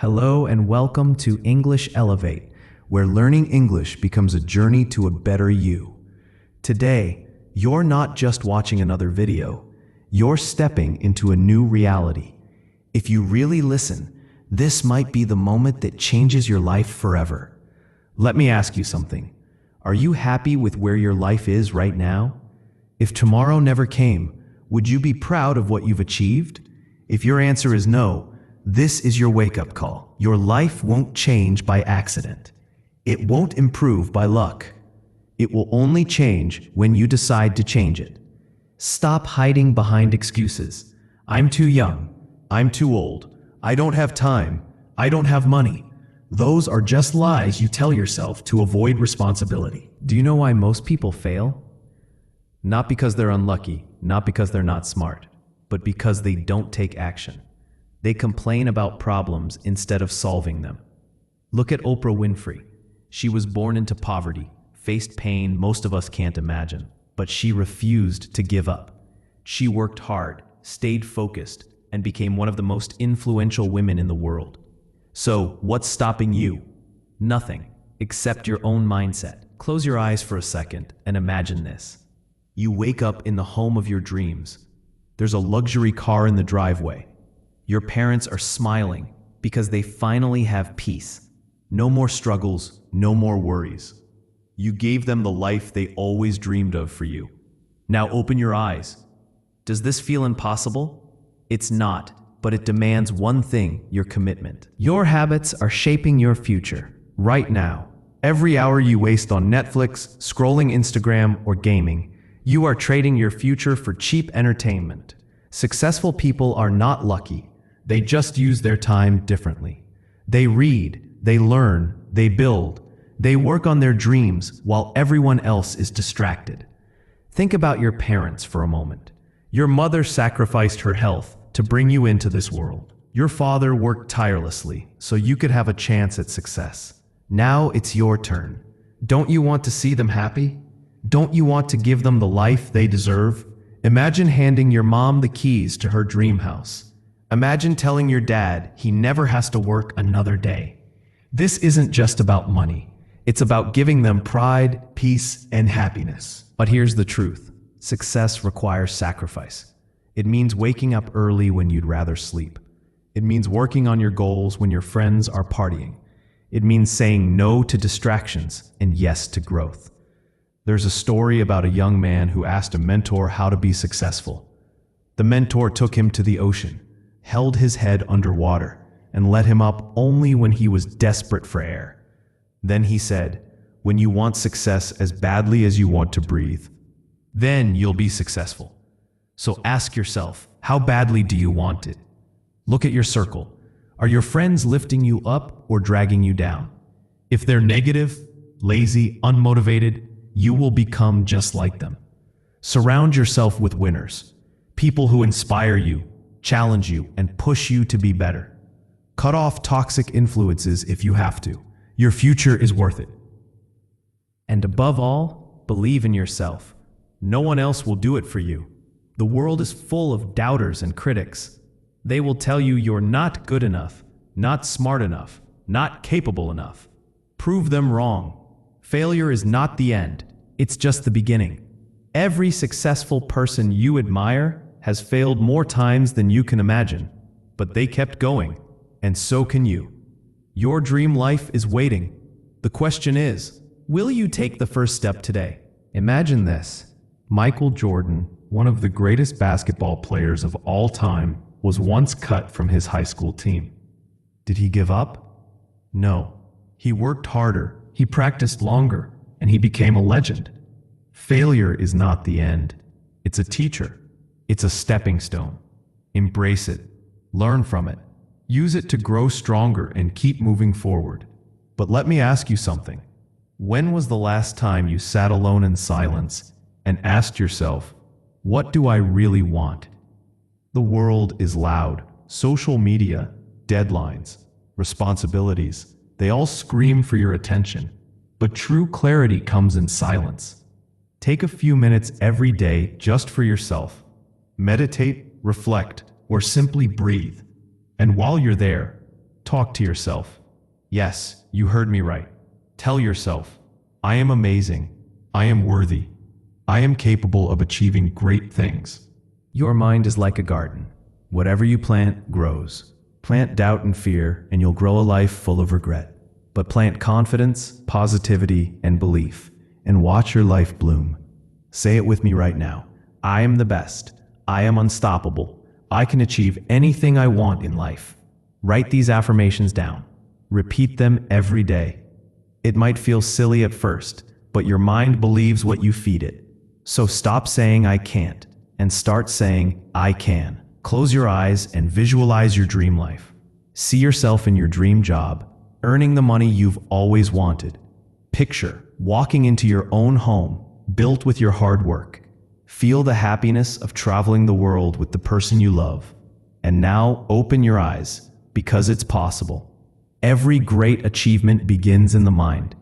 Hello and welcome to English Elevate, where learning English becomes a journey to a better you. Today, you're not just watching another video, you're stepping into a new reality. If you really listen, this might be the moment that changes your life forever. Let me ask you something. Are you happy with where your life is right now? If tomorrow never came, would you be proud of what you've achieved? If your answer is no, this is your wake-up call. Your life won't change by accident. It won't improve by luck. It will only change when you decide to change it. Stop hiding behind excuses. I'm too young. I'm too old. I don't have time. I don't have money. Those are just lies you tell yourself to avoid responsibility. Do you know why most people fail? Not because they're unlucky, not because they're not smart, but because they don't take action. They complain about problems instead of solving them. Look at Oprah Winfrey. She was born into poverty, faced pain most of us can't imagine, but she refused to give up. She worked hard, stayed focused, and became one of the most influential women in the world. So, what's stopping you? Nothing, except your own mindset. Close your eyes for a second and imagine this. You wake up in the home of your dreams. There's a luxury car in the driveway. Your parents are smiling because they finally have peace. No more struggles, no more worries. You gave them the life they always dreamed of for you. Now open your eyes. Does this feel impossible? It's not, but it demands one thing, your commitment. Your habits are shaping your future, right now. Every hour you waste on Netflix, scrolling Instagram, or gaming, you are trading your future for cheap entertainment. Successful people are not lucky. They just use their time differently. They read, they learn, they build, they work on their dreams while everyone else is distracted. Think about your parents for a moment. Your mother sacrificed her health to bring you into this world. Your father worked tirelessly so you could have a chance at success. Now it's your turn. Don't you want to see them happy? Don't you want to give them the life they deserve? Imagine handing your mom the keys to her dream house. Imagine telling your dad he never has to work another day. This isn't just about money. It's about giving them pride, peace, and happiness. But here's the truth. Success requires sacrifice. It means waking up early when you'd rather sleep. It means working on your goals when your friends are partying. It means saying no to distractions and yes to growth. There's a story about a young man who asked a mentor how to be successful. The mentor took him to the ocean, held his head underwater, and let him up only when he was desperate for air. Then he said, "When you want success as badly as you want to breathe, then you'll be successful. So ask yourself, how badly do you want it? Look at your circle. Are your friends lifting you up or dragging you down? If they're negative, lazy, unmotivated, you will become just like them. Surround yourself with winners, people who inspire you, challenge you, and push you to be better. Cut off toxic influences if you have to. Your future is worth it. And above all, believe in yourself. No one else will do it for you. The world is full of doubters and critics. They will tell you you're not good enough, not smart enough, not capable enough. Prove them wrong. Failure is not the end. It's just the beginning. Every successful person you admire has failed more times than you can imagine, but they kept going, and so can you. Your dream life is waiting. The question is, will you take the first step today? Imagine this. Michael Jordan, one of the greatest basketball players of all time, was once cut from his high school team. Did he give up? No. He worked harder, he practiced longer, and he became a legend. Failure is not the end. It's a teacher. It's a stepping stone. Embrace it. Learn from it. Use it to grow stronger and keep moving forward. But let me ask you something. When was the last time you sat alone in silence and asked yourself, what do I really want? The world is loud. Social media, deadlines, responsibilities, they all scream for your attention. But true clarity comes in silence. Take a few minutes every day just for yourself. Meditate, reflect, or simply breathe. And while you're there, Talk to yourself. Yes, you heard me right. Tell yourself, I am amazing. I am worthy. I am capable of achieving great things. Your mind is like a garden. Whatever you plant grows. Plant doubt and fear, and you'll grow a life full of regret. But plant confidence, positivity, and belief, and watch your life bloom. Say it with me right now. I am the best. I am unstoppable. I can achieve anything I want in life. Write these affirmations down. Repeat them every day. It might feel silly at first, but your mind believes what you feed it. So stop saying I can't, and start saying I can. Close your eyes and visualize your dream life. See yourself in your dream job, earning the money you've always wanted. Picture walking into your own home, built with your hard work. Feel the happiness of traveling the world with the person you love. And now open your eyes, because it's possible. Every great achievement begins in the mind.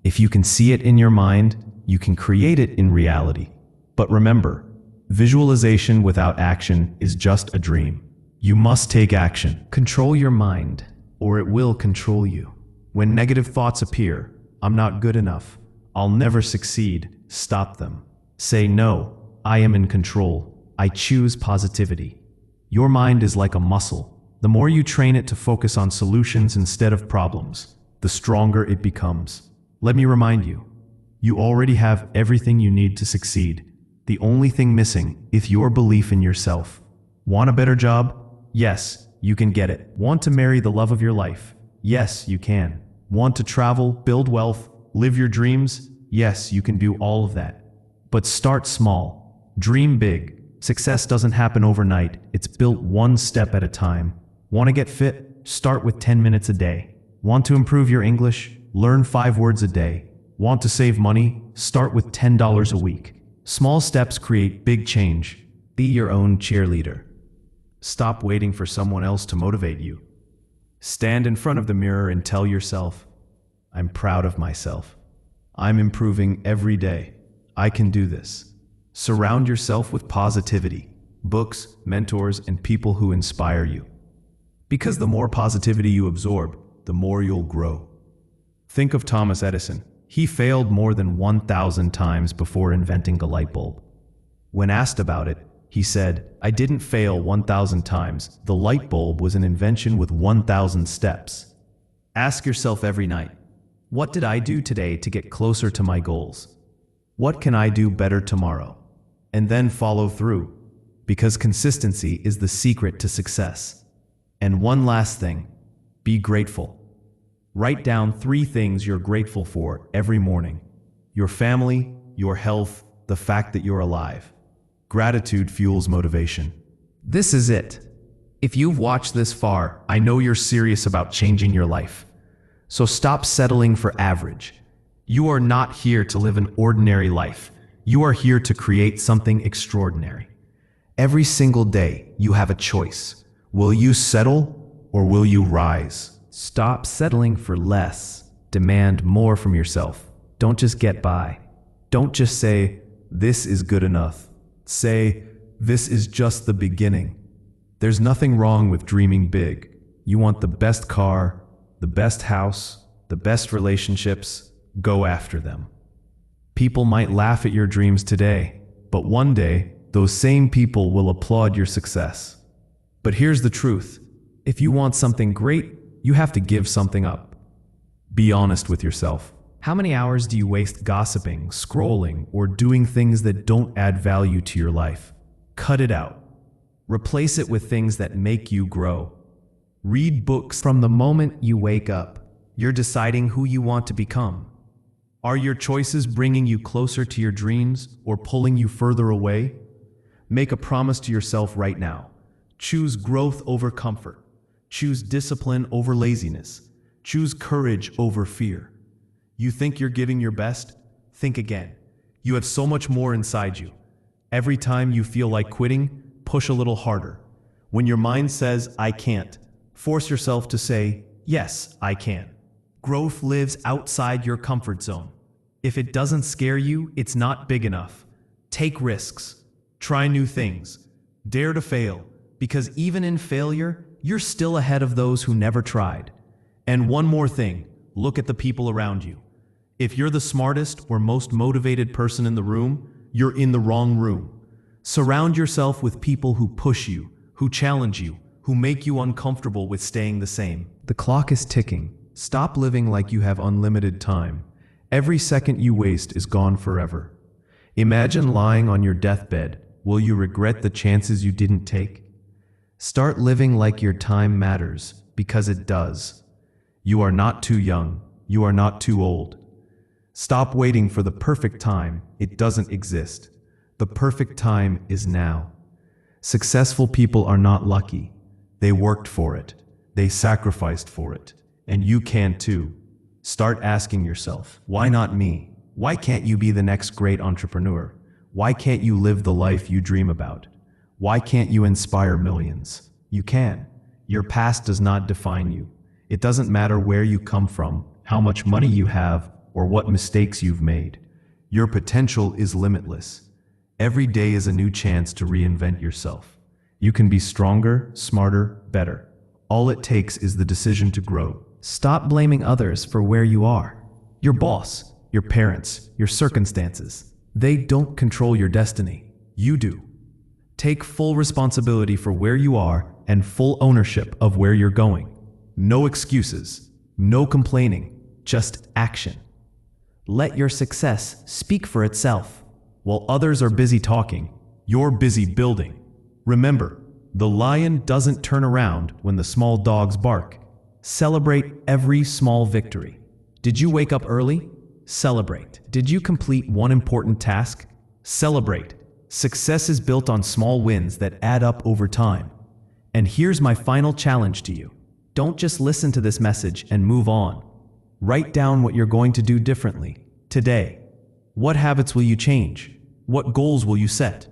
If you can see it in your mind, you can create it in reality. But remember, visualization without action is just a dream. You must take action. Control your mind, or it will control you. When negative thoughts appear, I'm not good enough, I'll never succeed, stop them. Say no, I am in control. I choose positivity. Your mind is like a muscle. The more you train it to focus on solutions instead of problems, the stronger it becomes. Let me remind you, you already have everything you need to succeed. The only thing missing is your belief in yourself. Want a better job? Yes, you can get it. Want to marry the love of your life? Yes, you can. Want to travel, build wealth, live your dreams? Yes, you can do all of that. But start small. Dream big. Success doesn't happen overnight. It's built one step at a time. Want to get fit? Start with 10 minutes a day. Want to improve your English? Learn 5 words a day. Want to save money? Start with $10 a week. Small steps create big change. Be your own cheerleader. Stop waiting for someone else to motivate you. Stand in front of the mirror and tell yourself, I'm proud of myself. I'm improving every day. I can do this. Surround yourself with positivity, books, mentors, and people who inspire you. Because the more positivity you absorb, the more you'll grow. Think of Thomas Edison. He failed more than 1,000 times before inventing the light bulb. When asked about it, he said, I didn't fail 1,000 times. The light bulb was an invention with 1,000 steps. Ask yourself every night, what did I do today to get closer to my goals? What can I do better tomorrow? And then follow through, because consistency is the secret to success. And one last thing, be grateful. Write down 3 things you're grateful for every morning. Your family, your health, the fact that you're alive. Gratitude fuels motivation. This is it. If you've watched this far, I know you're serious about changing your life. So stop settling for average. You are not here to live an ordinary life. You are here to create something extraordinary. Every single day, you have a choice. Will you settle or will you rise? Stop settling for less. Demand more from yourself. Don't just get by. Don't just say, this is good enough. Say, this is just the beginning. There's nothing wrong with dreaming big. You want the best car, the best house, the best relationships. Go after them. People might laugh at your dreams today, but one day, those same people will applaud your success. But here's the truth. If you want something great, you have to give something up. Be honest with yourself. How many hours do you waste gossiping, scrolling, or doing things that don't add value to your life? Cut it out. Replace it with things that make you grow. Read books. From the moment you wake up, you're deciding who you want to become. Are your choices bringing you closer to your dreams or pulling you further away? Make a promise to yourself right now. Choose growth over comfort. Choose discipline over laziness. Choose courage over fear. You think you're giving your best? Think again. You have so much more inside you. Every time you feel like quitting, push a little harder. When your mind says, I can't, force yourself to say, yes, I can. Growth lives outside your comfort zone. If it doesn't scare you, it's not big enough. Take risks. Try new things. Dare to fail, because even in failure, you're still ahead of those who never tried. And one more thing, look at the people around you. If you're the smartest or most motivated person in the room, you're in the wrong room. Surround yourself with people who push you, who challenge you, who make you uncomfortable with staying the same. The clock is ticking. Stop living like you have unlimited time. Every second you waste is gone forever. Imagine lying on your deathbed. Will you regret the chances you didn't take? Start living like your time matters, because it does. You are not too young. You are not too old. Stop waiting for the perfect time. It doesn't exist. The perfect time is now. Successful people are not lucky. They worked for it. They sacrificed for it. And you can too. Start asking yourself, why not me? Why can't you be the next great entrepreneur? Why can't you live the life you dream about? Why can't you inspire millions? You can. Your past does not define you. It doesn't matter where you come from, how much money you have, or what mistakes you've made. Your potential is limitless. Every day is a new chance to reinvent yourself. You can be stronger, smarter, better. All it takes is the decision to grow. Stop blaming others for where you are. Your boss, your parents, your circumstances. They don't control your destiny. You do. Take full responsibility for where you are and full ownership of where you're going. No excuses, no complaining, just action. Let your success speak for itself. While others are busy talking, you're busy building. Remember, the lion doesn't turn around when the small dogs bark. Celebrate every small victory. Did you wake up early? Celebrate. Did you complete one important task? Celebrate. Success is built on small wins that add up over time. And here's my final challenge to you. Don't just listen to this message and move on. Write down what you're going to do differently today. What habits will you change? What goals will you set?